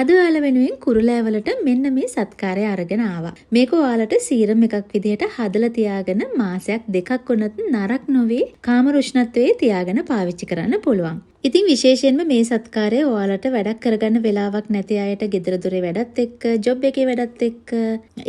අද ඔයාලා වෙනුවෙන් කුරුලෑවලට මෙන්න මේ සත්කාරය අරගෙන ආවා. මේක ඔයාලට සීරම් එකක් විදිහට හදලා තියාගෙන මාසයක් දෙකක් වුණත් නරක නොවේ කාම රුෂ්ණත්වයේ තියාගෙන පාවිච්චි කරන්න පුළුවන්. ඉතින් විශේෂයෙන්ම මේ සත්කාරය ඔයාලට වැඩක් කරගන්න වෙලාවක් නැති අයට ගෙදර දොරේ වැඩත් එක්ක, ජොබ් එකේ වැඩත් එක්ක,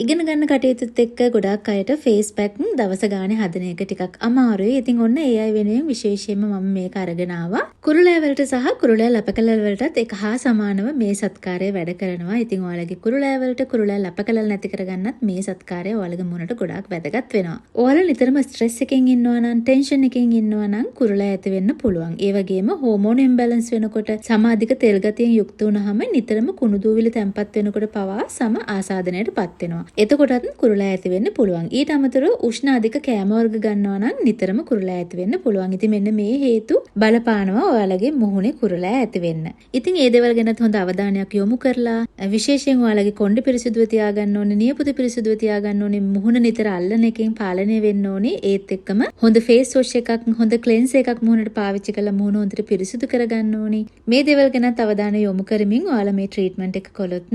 ඉගෙන ගන්න කටයුතුත් එක්ක ගොඩාක් අයට ෆේස් පැක් දවස ගානේ හදන එක ටිකක් අමාරුයි. ඉතින් ඔන්න ඒ අය වෙනුවෙන් විශේෂයෙන්ම මම මේක අරගෙන ආවා. කුරුලෑ වලට සහ කුරුලෑ ලපකලල් වලටත් එක හා සමානව මේ සත්කාරය වැඩ කරනවා. ඉතින් ඔයාලගේ කුරුලෑ වලට කුරුලෑ ලපකලල් නැති කරගන්නත් මේ සත්කාරය ඔයාලගේ මුණට ගොඩාක් වැදගත් වෙනවා. ඔයාලා නිතරම ස්ට්‍රෙස් එකකින් ඉන්නවා නම්, ටෙන්ෂන් එකකින් ඉන්නවා නම් කුරුලෑ ඇති වෙන්න පුළුවන්. ඒ වගේම හෝමෝන් ඉම්බැලන්ස් වෙනකොට සමාධික තෙල් ගතියෙන් යුක්ත වුනහම නිතරම කුණු දූවිලි තැම්පත් වෙනකොට පවා සම ආසාදනයටපත් වෙනවා. එතකොටත් කුරුලෑ ඇති වෙන්න පුළුවන්. ඊට අමතරව උෂ්ණ අධික කෑම වර්ග ගන්නවා නම් නිතරම කුරුලෑ ඇති වෙන්න පුළුවන්. ඉතින් මෙන්න මේ හේතු බලපානවා ඔයාලගේ මුහුණේ කුරුලෑ ඇති වෙන්න. ඉතින් ඒ දේවල් ගැනත් හොඳ අවධානයක් යොමු කරලා විශේෂයෙන් ඔයාලගේ කොණ්ඩෙ පිරිසිදුව තියාගන්න ඕනේ, නියපොතු පිරිසිදුව තියාගන්න ඕනේ, මුහුණ නිතර අල්ලන එකෙන් පාලනය වෙන්න ඕනේ. ඒත් එක්කම හොඳ ෆේස් වොෂ් එකක්, හොඳ ක්ලෙන්ස් එකක් මුහුණට පාවිච්චි කරලා මුහුණ හොඳට පිරිසිදු කරගන්න ඕනේ. මේ දේවල් ගැනත් අවධානය යොමු කරමින් ඔයාලා මේ ට්‍රීට්මන්ට් එක කළොත්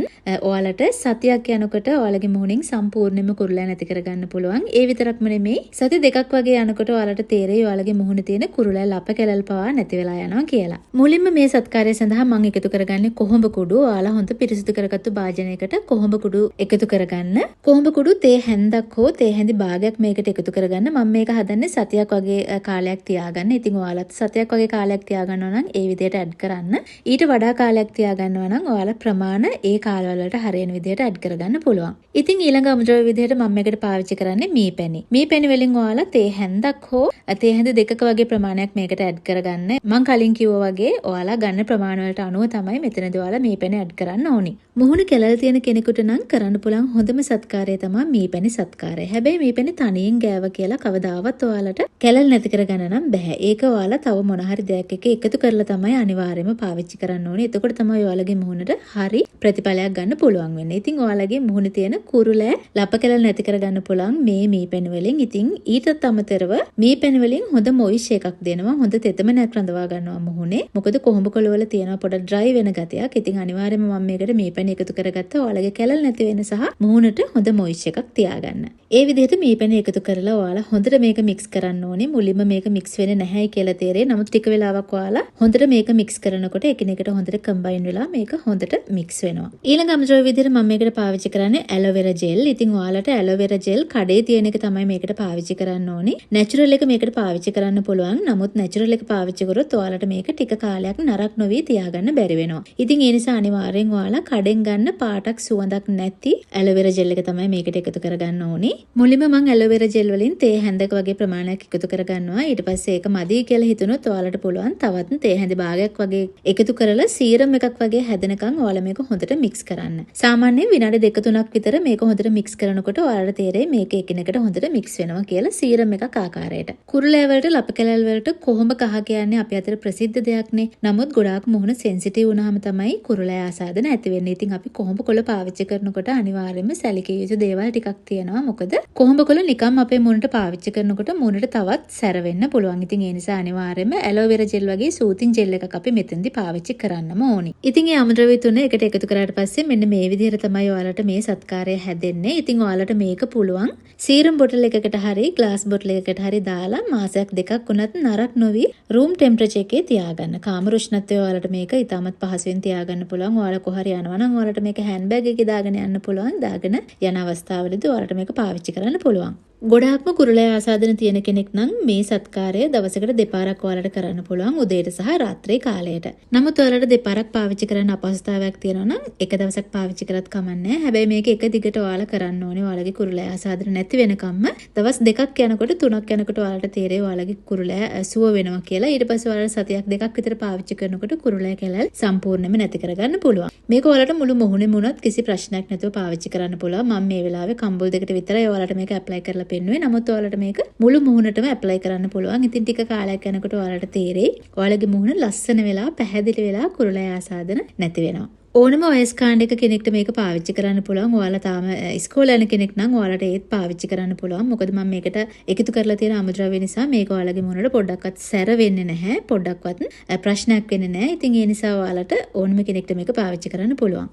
ඔයාලට සතියක් යනකොට ඔයාලගේ මුහුණෙන් සම්පූර්ණයෙන්ම කුරුලෑ නැති කරගන්න පුළුවන්. ඒ විතරක්ම නෙමෙයි, සති දෙකක් වගේ යනකොට ඔයාලට තේරෙයි ඔයාලගේ මුහුණේ තියෙන කුරුලෑ ලප කැලල් පවා නැති වෙලා යනවා කියලා. මුලින්ම මේ සත්කාරය සඳහා මම එකතු කරගන්නේ කොහොඹ කුඩු. ඔයාලා හොඳ පිරිසිදු කරගත්තු භාජනයකට කොහොඹ කුඩු එකතු කරගන්න. කොහොඹ කුඩු තේ හැන්දක් හෝ තේ හැඳි භාගයක් මේකට එකතු කරගන්න. මම මේක හදන්නේ සතියක් වගේ කාලයක් තියාගන්න. ඉතින් ඔයාලත් සතියක් වගේ කාලයක් තියාගන්නවා නම් ඒ විදිහට ඇඩ් කරන්න. ඊට වඩා කාලයක් තියාගන්නවා නම් ඔයාලා ප්‍රමාණ ඒ කාලවල වලට හරියන විදිහට ඇඩ් කරගන්න පුළුවන්. ඉතින් ඊළඟ අමුද්‍රව්‍ය විදිහට මම මේකට පාවිච්චි කරන්නේ මී පැණි. මී පැණි වලින් ඔයාලා තේ හැන්දක් හෝ තේ හැඳ දෙකක වගේ ප්‍රමාණයක් මේකට ඇඩ් කරගන්න. මම කලින් කිව්වා වගේ ඔයාලා ගන්න ප්‍රමාණ වලට අනුව තමයි මෙතනදී ඔයාලා මී පැණි ඇඩ් කරන්න ඕනි. මුහුණ කැලල් තියෙන කෙනෙකුට නම් කරන්න පුළුවන් හොඳම සත්කාරය තමයි මී පැණි සත්කාරය. හැබැයි මී පැණි තනියෙන් ගෑව කියලා කවදාවත් ඔයාලට කැලල් නැති කරගන්න නම් බෑ. ඒක ඔයාලා තව මොන හරි දෙයක් එක්ක එකතු කරලා තමයි අනිවාර්යයෙන්ම පාවිච්චි කරන්න ඕනේ. එතකොට තමයි ඔයාලගේ මුහුණට හරි ප්‍රතිඵලයක් ගන්න පුළුවන් වෙන්නේ. ඉතින් ඔයාලගේ මුහුණේ තියෙන කුරුලෑ ලප කැලල් නැති කරගන්න පුළුවන් මේ මී පැණි වලින්. ඉතින් ඊටත් අමතරව මී පැණි වලින් හොඳ මොයිෂ් එකක් දෙනවා. හොඳ තෙතමනයක් රඳවා ගන්නවා මුහුණේ. මොකද කොහොඹ කොළ වල තියෙන පොඩ ඩ්‍රයි වෙන ගතියක්. ඉතින් අනිවාර්යයෙන්ම මම මේකට මී පැණි එකතු කරගත්තා ඔයාලගේ කැලල් නැති වෙන සහ මුහුණට හොඳ මොයිෂ් එකක් තියාගන්න. ඒ විදිහට මී පැණි එකතු කරලා ඔයාලා හොඳට මේක මික්ස් කරන්න ඕනේ. මුලින්ම මේක මික්ස් වෙන්නේ නැහැයි කියලා තේරෙයි. නමුත් ටික වෙලාවක් ඔයාලා හොඳට මේක මික්ස් කරනකොට එකිනෙකට හොඳට කම්බයින් වෙලා මේක හොඳට මික්ස් වෙනවා. ඊළඟ අමුද්‍රව්‍ය විදිහට මම මේකට පාවිච්චි කරන්නේ ඇලෝවෙරා ජෙල්. ඉතින් ඔයාලට ඇලෝවෙරා ජෙල් කඩේ තියෙන එක තමයි මේකට පාවිච්චි කරන්න ඕනේ. නැචරල් එක මේකට පාවිච්චි කරන්න පුළුවන්. නමුත් නැචරල් එක පාවිච්චි කරොත් ඔයාලට මේක ටික කාලයක් නරක නොවි තියාගන්න බැරි වෙනවා. ඉතින් ඒ නිසා අනිවාර්යෙන් ඔයාලා කඩෙන් ගන්න පාටක් සුවඳක් නැති ඇලෝවෙරා ජෙල් එක තමයි මේකට එකතු කරගන්න ඕනේ. මුලින්ම මම ඇලෝවෙරා ජෙල් වලින් තේ හැන්දක වගේ ප්‍රමාණයක් එකතු කරගන්නවා. ඊට පස්සේ ඒක මදි කියලා හිතුනොත් ඔයාලට පුළුවන් තවත් තේ හැඳි භාගයක් වගේ එකතු කරලා සීරම් එකක් වගේ හැදෙනකන් ඔයාලා මේක හොඳට මික්ස් කරන්න. සාමාන්‍යයෙන් විනාඩි 2-3ක් විතර මේක හොඳට මික්ස් කරනකොට ඔයාලට තේරෙයි මේක එකිනෙකට හොඳට මික්ස් වෙනවා කියලා සීරම් එකක් ආකාරයට. කුරුලෑ වලට ලප කැලල් වලට කොහොඹ කහ කියන්නේ අපි අතර ප්‍රසිද්ධ දෙයක්නේ. නමුත් ගොඩාක් මුහුණ සෙන්සිටිව් වුණාම තමයි කුරුලෑ ආසාදන ඇති වෙන්නේ. ඉතින් අපි කොහොඹ කොළ පාවිච්චි කරනකොට අනිවාර්යයෙන්ම සැලකිය යුතු දේවල් ටිකක් තියෙනවා. මොකද කොහොඹ කොළ නිකම් අපේ මුහුණට පාවිච්චි කරනකොට මුහුණට තවත් සැර වෙන්න පුළුවන්. ඉතින් ඒ නිසා අනිවාර්යයෙන්ම ඇලෝවෙරා ජෙල් වගේ සූතින් ජෙල් එකක් අපි මෙතෙන්දී පාවිච්චි කරන්නම ඕනි. ඉතින් මේ අමුද්‍රව්‍ය තුන එකට එකතු කරාට පස්සේ මෙන්න මේ විදිහට තමයි ඔයාලට මේ සත්කාරය හැදෙන්නේ. ඉතින් ඔයාලට මේක පුළුවන් සීරම් බොටල් එකකට හරි ග්ලාස් බොටල් එකකට හරි දාලා මාසයක් දෙකක් වුණත් නරක නොවි රූම් ටෙම්පරේචර් එකේ තියාගන්න. කාම රුෂ්ණත්වය ඔයාලට මේක ඉතාමත් පහසුවෙන් තියාගන්න පුළුවන්. ඔයාලා කොහරි යනවා නම් ඔයාලට මේක හෑන්ඩ් බෑග් එකේ දාගෙන යන්න පුළුවන්. දාගෙන යන අවස්ථාවලදී ඔයාලට මේක පාවිච්චි කරන්න පුළුවන්. ගොඩාක්ම කුරුලෑ ආසාදන තියෙන කෙනෙක් නම් මේ සත්කාරය දවසකට දෙපාරක් ඔයාලට කරන්න පුළුවන්, උදේට සහ රාත්‍රී කාලයට. නමුත් ඔයාලට දෙපාරක් පාවිච්චි කරන්න අපහසුතාවයක් තියෙනවා නම් එක දවසක් පාවිච්චි කරත් කමන්නේ. හැබැයි මේක එක දිගට ඔයාලා කරන්න ඕනේ. ඔයාලගේ කුරුලෑ ආසාදන නැති වෙනකම්ම දවස් දෙකක් යනකොට 3ක් යනකොට ඔයාලට තේරෙයි ඔයාලගේ කුරුලෑ සුව වෙනවා කියලා. ඊට පස්සේ ඔයාලා සතියක් දෙකක් විතර පාවිච්චි කරනකොට කුරුලෑ කැලල් සම්පූර්ණයෙන්ම නැති කරගන්න පුළුවන්. මේක ඔයාලට මුළු මුහුණෙම උනත් කිසි ප්‍රශ්නයක් නැතුව පාවිච්චි කරන්න පුළුවන්. මම මේ වෙලාවේ කම්බුල් දෙකට විතරයි ඔයාලට මේක ඇප්ලයි කරලා පෙන්නුවේ. නමුත් ඔයාලට මේක මුළු මුහුණටම ඇප්ලයි කරන්න පුළුවන්. ඉතින් ටික කාලයක් යනකොට ඔයාලට තේරෙයි ඔයාලගේ මුහුණ ලස්සන වෙලා පැහැදිලි වෙලා කුරුලෑ ආසාදන නැති වෙනවා. ඕනම වයස් කාණ්ඩයක කෙනෙක්ට මේක පාවිච්චි කරන්න පුළුවන්. ඔයාලා තාම ඉස්කෝලේ යන කෙනෙක් නම් ඔයාලට ඒත් පාවිච්චි කරන්න පුළුවන්. මොකද මම මේකට එකතු කරලා තියෙන අමුද්‍රව්‍ය නිසා මේක ඔයාලගේ මුහුණට පොඩ්ඩක්වත් සැර වෙන්නේ නැහැ. පොඩ්ඩක්වත් ප්‍රශ්නයක් වෙන්නේ නැහැ. ඉතින් ඒ නිසා ඔයාලට ඕනම කෙනෙක්ට මේක පාවිච්චි කරන්න පුළුවන්.